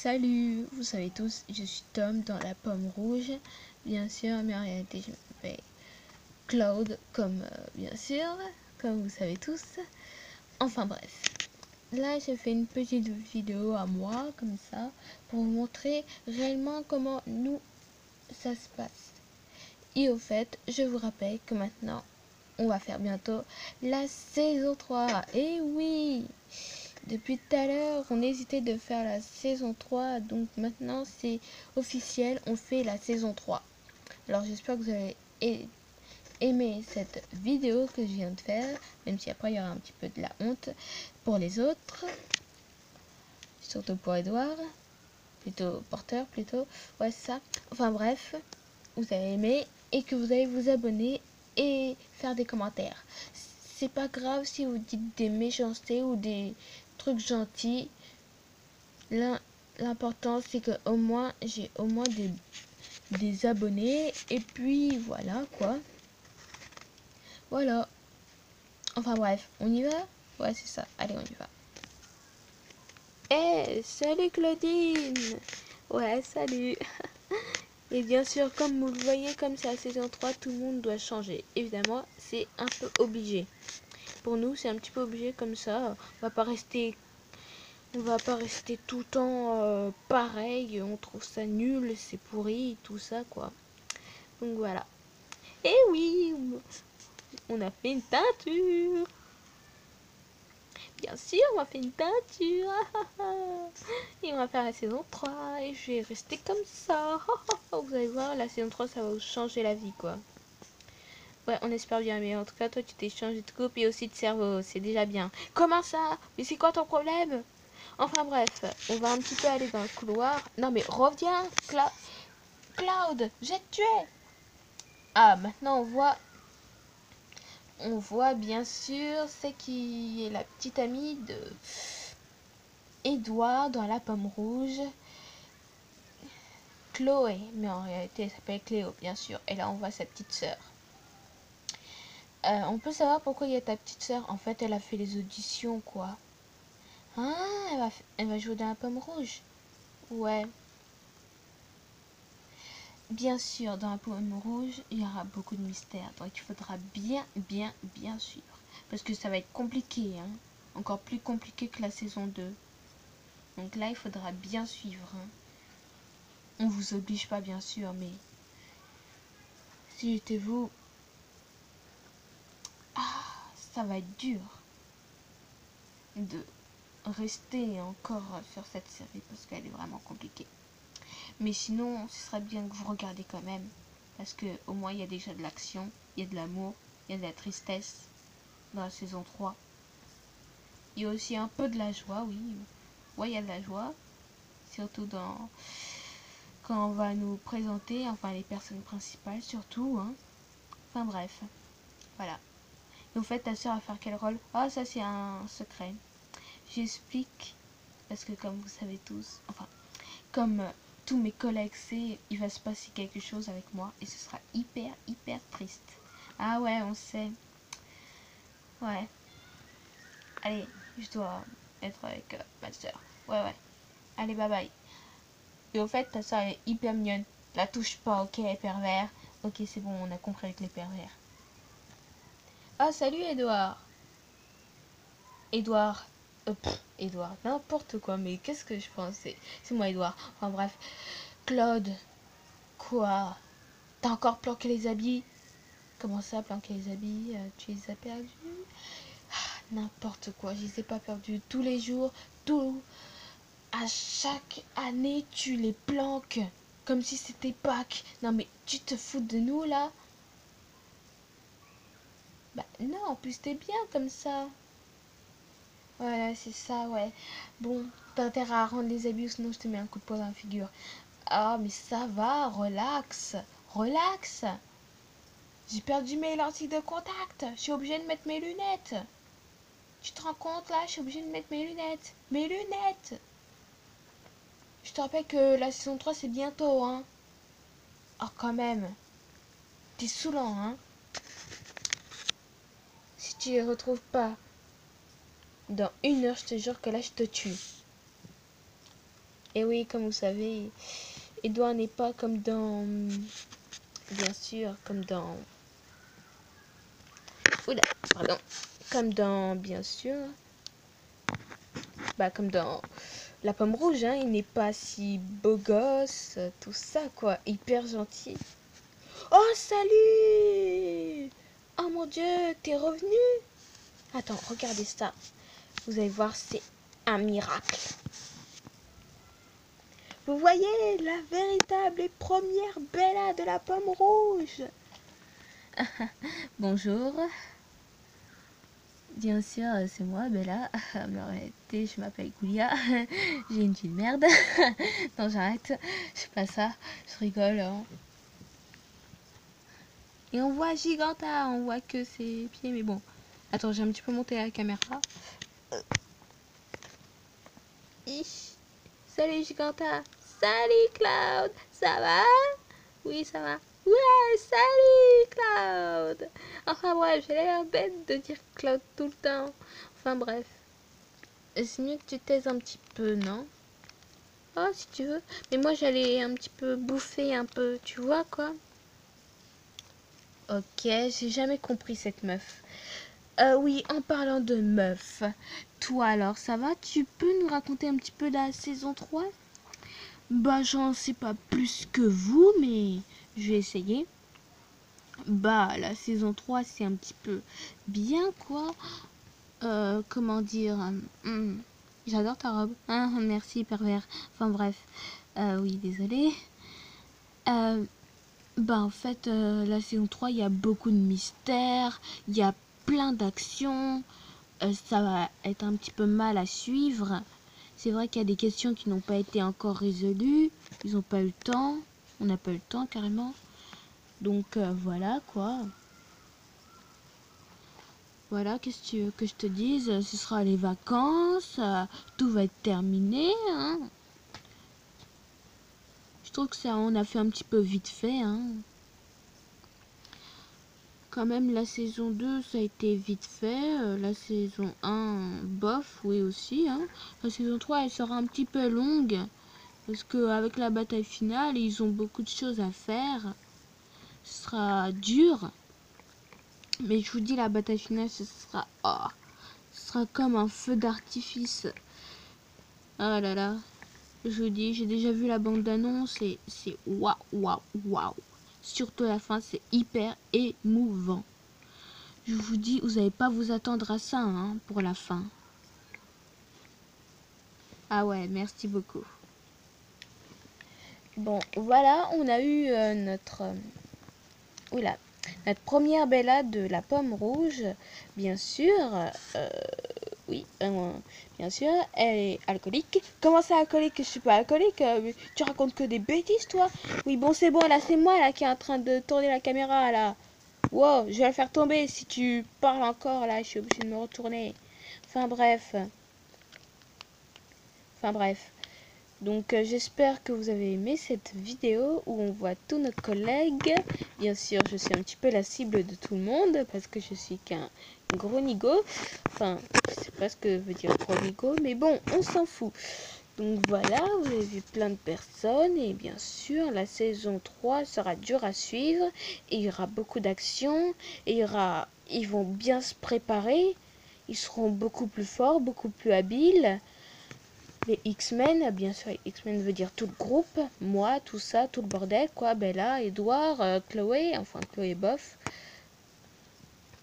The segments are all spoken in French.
Salut, vous savez tous, je suis Tom dans la pomme rouge, bien sûr, mais en réalité je m'appelle Claude, bien sûr, comme vous savez tous. Enfin bref, là j'ai fait une petite vidéo à moi, comme ça, pour vous montrer réellement comment ça se passe. Et au fait, je vous rappelle que maintenant, on va faire bientôt la saison 3. Et oui! Depuis tout à l'heure, on hésitait de faire la saison 3, donc maintenant c'est officiel, on fait la saison 3. Alors j'espère que vous avez aimé cette vidéo que je viens de faire, même si après il y aura un petit peu de la honte pour les autres, surtout pour Edouard, plutôt Porter, plutôt, ouais c'est ça. Enfin bref, vous avez aimé et que vous allez vous abonner et faire des commentaires. C'est pas grave si vous dites des méchancetés ou des trucs gentils. L'important c'est que au moins j'ai au moins des abonnés et puis voilà quoi. Voilà. Enfin bref, on y va? Ouais c'est ça, allez on y va. Salut Claudine. Ouais salut. Et bien sûr comme vous le voyez, comme c'est la saison 3, tout le monde doit changer. Évidemment c'est un peu obligé. Pour nous c'est un petit peu obligé comme ça. On va pas rester tout le temps pareil, on trouve ça nul, c'est pourri, tout ça quoi. Donc voilà. Et oui, on a fait une teinture. Bien sûr, on a fait une teinture. Et on va faire la saison 3 et je vais rester comme ça. Vous allez voir, la saison 3 ça va vous changer la vie quoi. Ouais, on espère bien, mais en tout cas, toi, tu t'es changé de coupe et aussi de cerveau, c'est déjà bien. Comment ça? Mais c'est quoi ton problème? Enfin bref, on va un petit peu aller dans le couloir. Non mais reviens, Cloud, j'ai tué. Ah, maintenant on voit bien sûr c'est qui est la petite amie de Edouard dans la pomme rouge. Chloé, mais en réalité elle s'appelle Cléo bien sûr. Et là on voit sa petite sœur. On peut savoir pourquoi il y a ta petite sœur. En fait elle a fait les auditions quoi. Ah, elle va jouer dans la pomme rouge. Ouais. Bien sûr, dans la pomme rouge, il y aura beaucoup de mystères. Donc il faudra bien suivre. Parce que ça va être compliqué, hein. Encore plus compliqué que la saison 2. Donc là, il faudra bien suivre, hein. On vous oblige pas, bien sûr, mais si j'étais vous, ça va être dur de rester encore sur cette série parce qu'elle est vraiment compliquée. Mais sinon, ce serait bien que vous regardiez quand même. Parce que au moins, il y a déjà de l'action, il y a de l'amour, il y a de la tristesse dans la saison 3. Il y a aussi un peu de la joie, oui. Ouais, il y a de la joie. Surtout quand on va nous présenter, enfin les personnes principales surtout, hein. Enfin bref, voilà. Et au fait, ta soeur va faire quel rôle? Ah, ça c'est un secret. J'explique, parce que comme vous savez tous, enfin, comme tous mes collègues savent, il va se passer quelque chose avec moi et ce sera hyper triste. Ah ouais, on sait. Ouais. Allez, je dois être avec ma soeur. Ouais. Allez, bye bye. Et au fait, ta soeur elle est hyper mignonne. La touche pas, ok, pervers. Ok, c'est bon, on a compris avec les pervers. Ah, salut Edouard. Edouard. Edouard, n'importe quoi, mais qu'est-ce que je pense? C'est moi, Edouard. Enfin bref. Claude. Quoi? T'as encore planqué les habits? Comment ça, planquer les habits? Tu les as perdus? N'importe quoi, je les ai pas perdus. Tous les jours, à chaque année, tu les planques. Comme si c'était Pâques. Non mais tu te fous de nous là? Bah non, en plus t'es bien comme ça. Voilà, c'est ça, ouais. Bon, t'as intérêt à rendre les habits, sinon je te mets un coup de poing dans la figure. Ah, mais ça va, relax. Relax. J'ai perdu mes lentilles de contact. Je suis obligée de mettre mes lunettes. Tu te rends compte là? Je suis obligée de mettre mes lunettes. Mes lunettes. Je te rappelle que la saison 3 c'est bientôt, hein. Oh, quand même. T'es saoulant, hein. Si tu les retrouves pas dans 1 heure, je te jure que là je te tue. Et oui, comme vous savez, Edouard n'est pas comme dans... Bien sûr, comme dans... Oula, pardon. Comme dans, bien sûr... Bah, comme dans La Pomme Rouge, hein. Il n'est pas si beau gosse, tout ça, quoi. Hyper gentil. Oh, salut! Oh mon Dieu, t'es revenu? Attends, regardez ça. Vous allez voir, c'est un miracle. Vous voyez, la véritable et première Bella de la Pomme Rouge. Bonjour. Bien sûr, c'est moi, Bella. Mais en réalité, je m'appelle Goulia. J'ai une vie de merde. Non, j'arrête. Je fais pas ça. Je rigole. Hein. Et on voit Giganta. On voit que ses pieds. Mais bon. Attends, j'ai un petit peu monté la caméra. Salut Giganta. Salut Cloud. Ça va? Oui, ça va. Ouais, salut Cloud. Enfin bref, j'ai l'air bête de dire Cloud tout le temps. Enfin bref. C'est mieux que tu taises un petit peu, non? Oh, si tu veux. Mais moi, j'allais un petit peu bouffer un peu, tu vois, quoi. Ok, j'ai jamais compris cette meuf. Oui, en parlant de meuf, toi alors, ça va? Tu peux nous raconter un petit peu la saison 3? Bah, j'en sais pas plus que vous, mais je vais essayer. Bah, la saison 3, c'est un petit peu bien, quoi. Comment dire J'adore ta robe. Ah, merci, pervers. Enfin, bref. Oui, désolé. Bah, en fait, la saison 3, il y a beaucoup de mystères. Il y a plein d'actions. Ça va être un petit peu mal à suivre. C'est vrai qu'il y a des questions qui n'ont pas été encore résolues. Ils n'ont pas eu le temps. On n'a pas eu le temps, carrément. Donc, voilà, quoi. Voilà, qu'est-ce que tu veux que je te dise? Ce sera les vacances, tout va être terminé, hein. Je trouve que ça, on a fait un petit peu vite fait, hein. Quand même, la saison 2, ça a été vite fait. La saison 1, bof, oui aussi, hein. La saison 3, elle sera un petit peu longue. Parce qu'avec la bataille finale, ils ont beaucoup de choses à faire. Ce sera dur. Mais je vous dis, la bataille finale, ce sera comme un feu d'artifice. Oh là là. Je vous dis, j'ai déjà vu la bande-annonce et c'est waouh, waouh, waouh. Surtout la fin, c'est hyper émouvant. Je vous dis, vous n'allez pas vous attendre à ça, hein, pour la fin. Ah ouais, merci beaucoup. Bon, voilà, on a eu notre première Bella de la Pomme Rouge, bien sûr. Oui, bien sûr, elle est alcoolique. Comment ça, alcoolique? Je suis pas alcoolique. Tu racontes que des bêtises, toi. Oui, bon, c'est bon, là, c'est moi là qui est en train de tourner la caméra, là. Wow, je vais la faire tomber si tu parles encore, là. Je suis obligée de me retourner. Enfin, bref. Donc, j'espère que vous avez aimé cette vidéo où on voit tous nos collègues. Bien sûr, je suis un petit peu la cible de tout le monde parce que je suis qu'un gros nigo. Enfin, je sais pas ce que veut dire gros nigo, mais bon, on s'en fout. Donc voilà, vous avez vu plein de personnes et bien sûr, la saison 3 sera dure à suivre et il y aura beaucoup d'actions et ils vont bien se préparer. Ils seront beaucoup plus forts, beaucoup plus habiles. Les X-Men, bien sûr, X-Men veut dire tout le groupe, moi, tout ça, tout le bordel, quoi, Bella, Edouard, Chloé, enfin Chloé bof.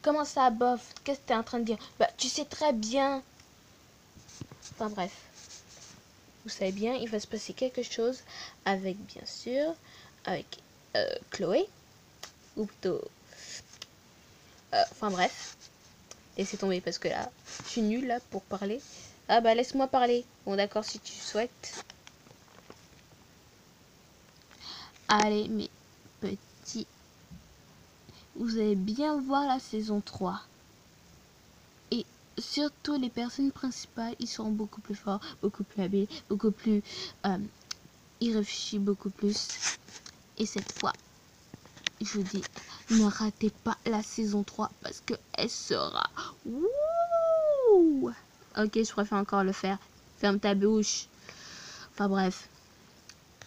Comment ça, bof? Qu'est-ce que t'es en train de dire? Bah, tu sais très bien. Enfin bref, vous savez bien, il va se passer quelque chose avec, bien sûr, avec Chloé, ou plutôt... Enfin bref, laissez tomber parce que là, je suis nulle là pour parler. Ah bah laisse-moi parler. Bon d'accord si tu souhaites. Allez, mes petits, vous allez bien voir la saison 3. Et surtout les personnes principales, ils seront beaucoup plus forts, beaucoup plus habiles, beaucoup plus... ils réfléchissent beaucoup plus. Et cette fois, je vous dis, ne ratez pas la saison 3 parce qu'elle sera... Wouh! Ok, je préfère encore le faire. Ferme ta bouche. Enfin bref,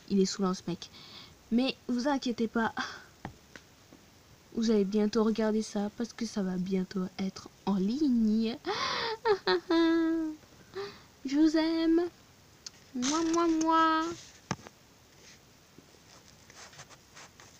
il est saoulant ce mec. Mais vous inquiétez pas, vous allez bientôt regarder ça parce que ça va bientôt être en ligne. Je vous aime. Moi.